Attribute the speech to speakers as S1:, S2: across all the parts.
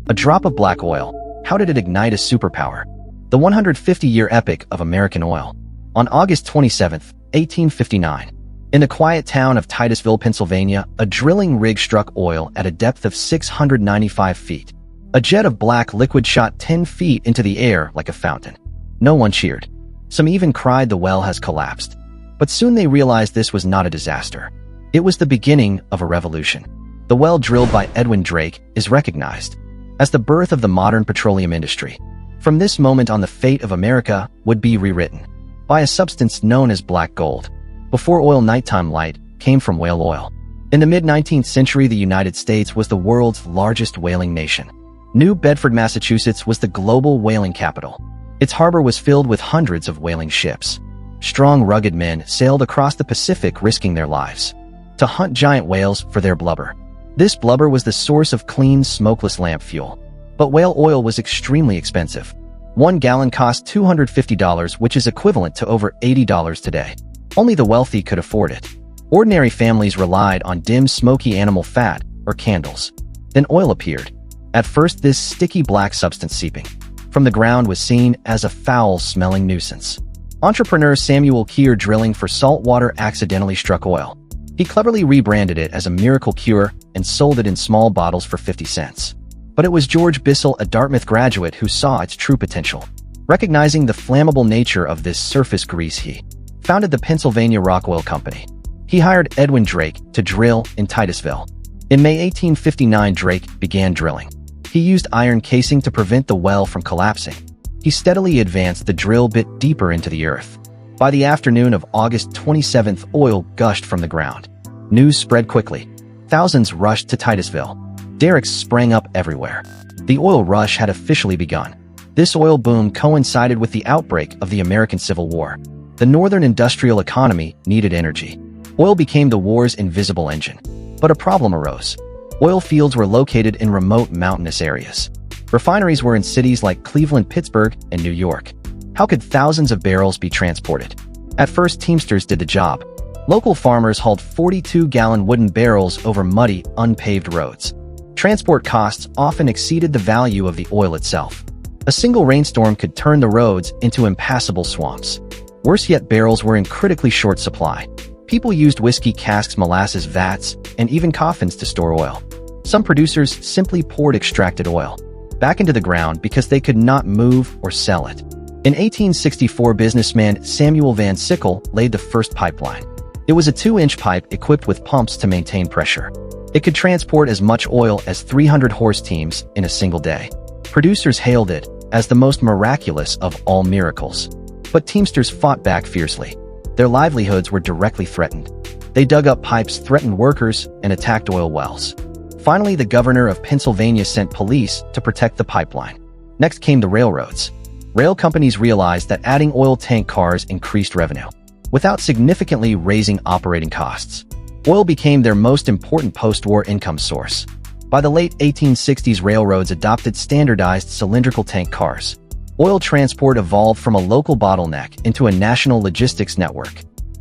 S1: A drop of black oil. How did it ignite a superpower? The 150-year epic of American oil. On August 27, 1859, in the quiet town of Titusville, Pennsylvania, a drilling rig struck oil at a depth of 695 feet. A jet of black liquid shot 10 feet into the air like a fountain. No one cheered. Some even cried the well has collapsed. But soon they realized this was not a disaster. It was the beginning of a revolution. The well drilled by Edwin Drake is recognized as the birth of the modern petroleum industry. From this moment on, the fate of America would be rewritten by a substance known as black gold. Before oil, nighttime light came from whale oil. In the mid-19th century, the United States was the world's largest whaling nation. New Bedford, Massachusetts was the global whaling capital. Its harbor was filled with hundreds of whaling ships. Strong, rugged men sailed across the Pacific, risking their lives to hunt giant whales for their blubber. This blubber was the source of clean, smokeless lamp fuel. But whale oil was extremely expensive. 1 gallon cost $250, which is equivalent to over $80 today. Only the wealthy could afford it. Ordinary families relied on dim, smoky animal fat or candles. Then oil appeared. At first, this sticky black substance seeping from the ground was seen as a foul-smelling nuisance. Entrepreneur Samuel Keir, drilling for salt water, accidentally struck oil. He cleverly rebranded it as a miracle cure and sold it in small bottles for 50 cents. But it was George Bissell, a Dartmouth graduate, who saw its true potential. Recognizing the flammable nature of this surface grease, he founded the Pennsylvania Rock Oil Company. He hired Edwin Drake to drill in Titusville. In May 1859, Drake began drilling. He used iron casing to prevent the well from collapsing. He steadily advanced the drill bit deeper into the earth. By the afternoon of August 27th, oil gushed from the ground. News spread quickly. Thousands rushed to Titusville. Derricks sprang up everywhere. The oil rush had officially begun. This oil boom coincided with the outbreak of the American Civil War. The northern industrial economy needed energy. Oil became the war's invisible engine. But a problem arose. Oil fields were located in remote mountainous areas. Refineries were in cities like Cleveland, Pittsburgh, and New York. How could thousands of barrels be transported? At first, teamsters did the job. Local farmers hauled 42-gallon wooden barrels over muddy, unpaved roads. Transport costs often exceeded the value of the oil itself. A single rainstorm could turn the roads into impassable swamps. Worse yet, barrels were in critically short supply. People used whiskey casks, molasses vats, and even coffins to store oil. Some producers simply poured extracted oil back into the ground because they could not move or sell it. In 1864, businessman Samuel Van Sickle laid the first pipeline. It was a 2-inch pipe equipped with pumps to maintain pressure. It could transport as much oil as 300 horse teams in a single day. Producers hailed it as the most miraculous of all miracles. But teamsters fought back fiercely. Their livelihoods were directly threatened. They dug up pipes, threatened workers, and attacked oil wells. Finally, the governor of Pennsylvania sent police to protect the pipeline. Next came the railroads. Rail companies realized that adding oil tank cars increased revenue, without significantly raising operating costs. Oil became their most important post-war income source. By the late 1860s, railroads adopted standardized cylindrical tank cars. Oil transport evolved from a local bottleneck into a national logistics network.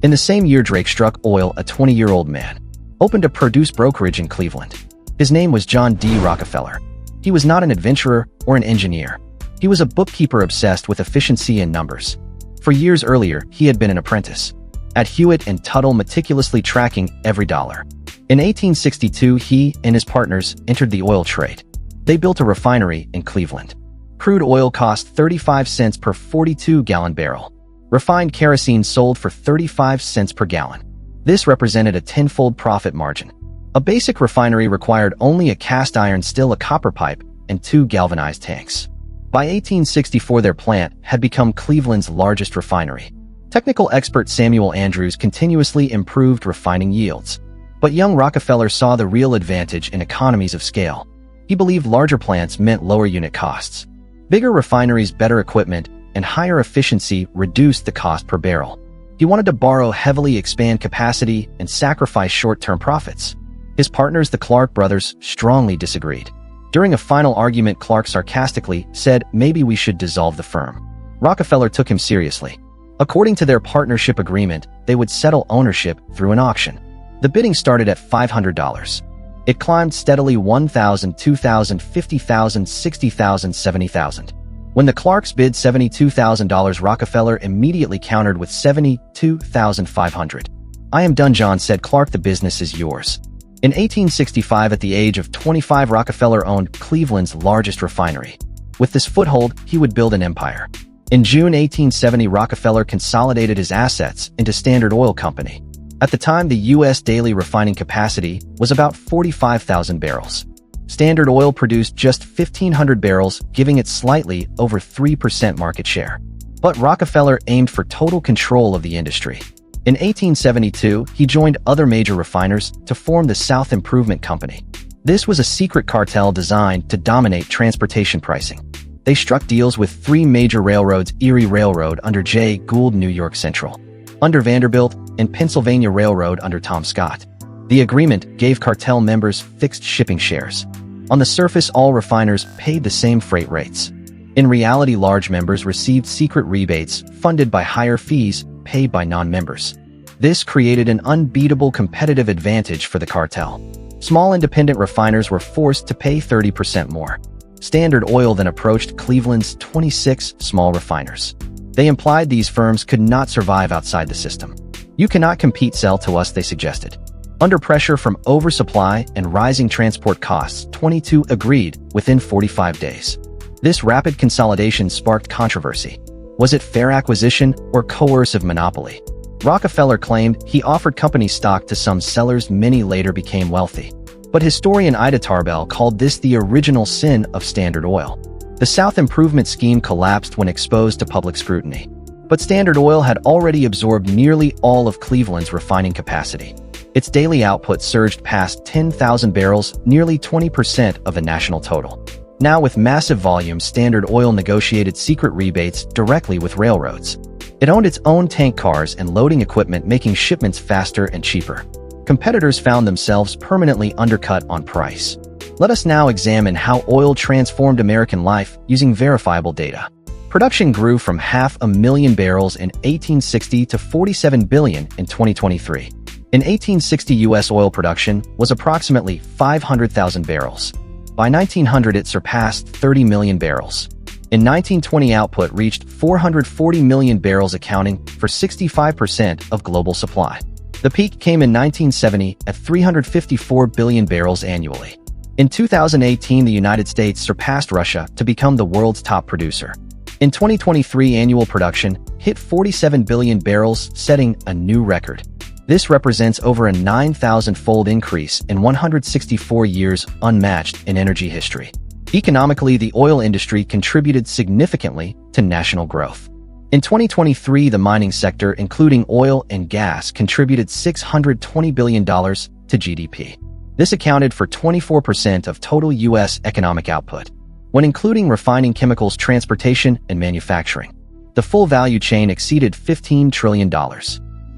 S1: In the same year, Drake struck oil, a 20-year-old man opened a produce brokerage in Cleveland. His name was John D. Rockefeller. He was not an adventurer or an engineer. He was a bookkeeper obsessed with efficiency and numbers. For years earlier, he had been an apprentice at Hewitt and Tuttle, meticulously tracking every dollar. In 1862, he and his partners entered the oil trade. They built a refinery in Cleveland. Crude oil cost 35 cents per 42-gallon barrel. Refined kerosene sold for 35 cents per gallon. This represented a tenfold profit margin. A basic refinery required only a cast iron still, a copper pipe, and 2 galvanized tanks. By 1864, their plant had become Cleveland's largest refinery. Technical expert Samuel Andrews continuously improved refining yields. But young Rockefeller saw the real advantage in economies of scale. He believed larger plants meant lower unit costs. Bigger refineries, better equipment, and higher efficiency reduced the cost per barrel. He wanted to borrow heavily, expand capacity, and sacrifice short-term profits. His partners, the Clark brothers, strongly disagreed. During a final argument, Clark sarcastically said, "Maybe we should dissolve the firm." Rockefeller took him seriously. According to their partnership agreement, they would settle ownership through an auction. The bidding started at $500. It climbed steadily 1,000, 2,000, 50,000, 60,000, 70,000. When the Clarks bid $72,000, Rockefeller immediately countered with $72,500. "I am done, John," said Clark. "The business is yours." In 1865, at the age of 25, Rockefeller owned Cleveland's largest refinery. With this foothold, he would build an empire. In June 1870, Rockefeller consolidated his assets into Standard Oil Company. At the time, the U.S. daily refining capacity was about 45,000 barrels. Standard Oil produced just 1,500 barrels, giving it slightly over 3% market share. But Rockefeller aimed for total control of the industry. In 1872, he joined other major refiners to form the South Improvement Company. This was a secret cartel designed to dominate transportation pricing. They struck deals with three major railroads: Erie Railroad under J. Gould, New York Central, under Vanderbilt, and Pennsylvania Railroad under Tom Scott. The agreement gave cartel members fixed shipping shares. On the surface, all refiners paid the same freight rates. In reality, large members received secret rebates funded by higher fees paid by non-members. This created an unbeatable competitive advantage for the cartel. Small independent refiners were forced to pay 30% more. Standard Oil then approached Cleveland's 26 small refiners. They implied these firms could not survive outside the system. "You cannot compete, sell to us," they suggested. Under pressure from oversupply and rising transport costs, 22 agreed within 45 days. This rapid consolidation sparked controversy. Was it fair acquisition or coercive monopoly? Rockefeller claimed he offered company stock to some sellers. Many later became wealthy. But historian Ida Tarbell called this the original sin of Standard Oil. The South Improvement Scheme collapsed when exposed to public scrutiny. But Standard Oil had already absorbed nearly all of Cleveland's refining capacity. Its daily output surged past 10,000 barrels, nearly 20% of the national total. Now, with massive volumes, Standard Oil negotiated secret rebates directly with railroads. It owned its own tank cars and loading equipment, making shipments faster and cheaper. Competitors found themselves permanently undercut on price. Let us now examine how oil transformed American life using verifiable data. Production grew from 500,000 barrels in 1860 to 47 billion in 2023. In 1860, U.S. oil production was approximately 500,000 barrels. By 1900, it surpassed 30 million barrels. In 1920, output reached 440 million barrels, accounting for 65% of global supply. The peak came in 1970 at 354 billion barrels annually. In 2018, the United States surpassed Russia to become the world's top producer. In 2023, annual production hit 47 billion barrels, setting a new record. This represents over a 9,000-fold increase in 164 years, unmatched in energy history. Economically, the oil industry contributed significantly to national growth. In 2023, the mining sector, including oil and gas, contributed $620 billion to GDP. This accounted for 24% of total U.S. economic output. When including refining, chemicals, transportation, and manufacturing, the full value chain exceeded $15 trillion.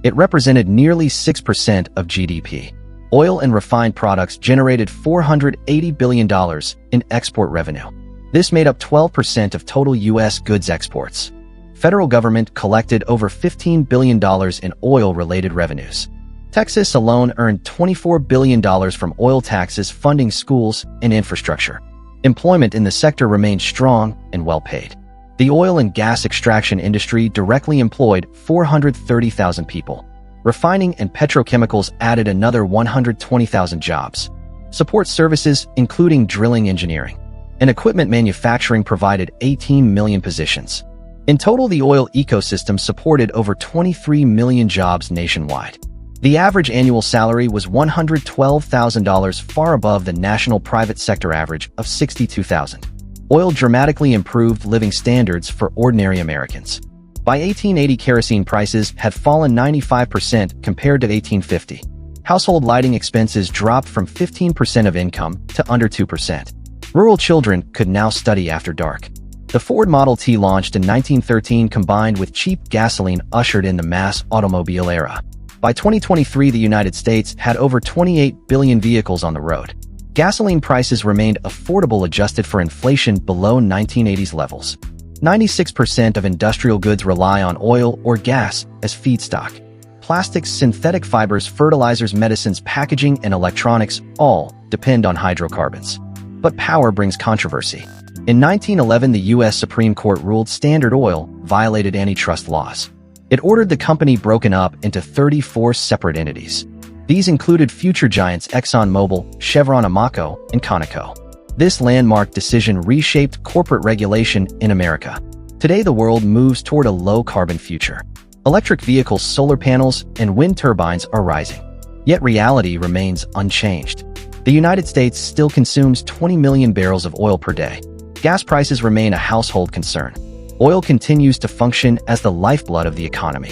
S1: It represented nearly 6% of GDP. Oil and refined products generated $480 billion in export revenue. This made up 12% of total U.S. goods exports. Federal government collected over $15 billion in oil-related revenues. Texas alone earned $24 billion from oil taxes, funding schools and infrastructure. Employment in the sector remained strong and well-paid. The oil and gas extraction industry directly employed 430,000 people. Refining and petrochemicals added another 120,000 jobs. Support services, including drilling, engineering, and equipment manufacturing, provided 18 million positions. In total, the oil ecosystem supported over 23 million jobs nationwide. The average annual salary was $112,000, far above the national private sector average of $62,000. Oil dramatically improved living standards for ordinary Americans. By 1880, kerosene prices had fallen 95% compared to 1850. Household lighting expenses dropped from 15% of income to under 2%. Rural children could now study after dark. The Ford Model T, launched in 1913, combined with cheap gasoline, ushered in the mass automobile era. By 2023, the United States had over 28 billion vehicles on the road. Gasoline prices remained affordable, adjusted for inflation, below 1980s levels. 96% of industrial goods rely on oil or gas as feedstock. Plastics, synthetic fibers, fertilizers, medicines, packaging, and electronics all depend on hydrocarbons. But power brings controversy. In 1911, the U.S. Supreme Court ruled Standard Oil violated antitrust laws. It ordered the company broken up into 34 separate entities. These included future giants ExxonMobil, Chevron, Amoco, and Conoco. This landmark decision reshaped corporate regulation in America. Today, the world moves toward a low-carbon future. Electric vehicles, solar panels, and wind turbines are rising. Yet reality remains unchanged. The United States still consumes 20 million barrels of oil per day. Gas prices remain a household concern. Oil continues to function as the lifeblood of the economy.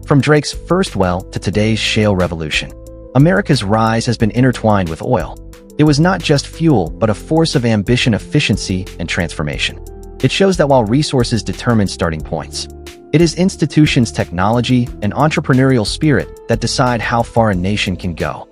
S1: From Drake's first well to today's shale revolution, America's rise has been intertwined with oil. It was not just fuel, but a force of ambition, efficiency, and transformation. It shows that while resources determine starting points, it is institutions, technology, and entrepreneurial spirit that decide how far a nation can go.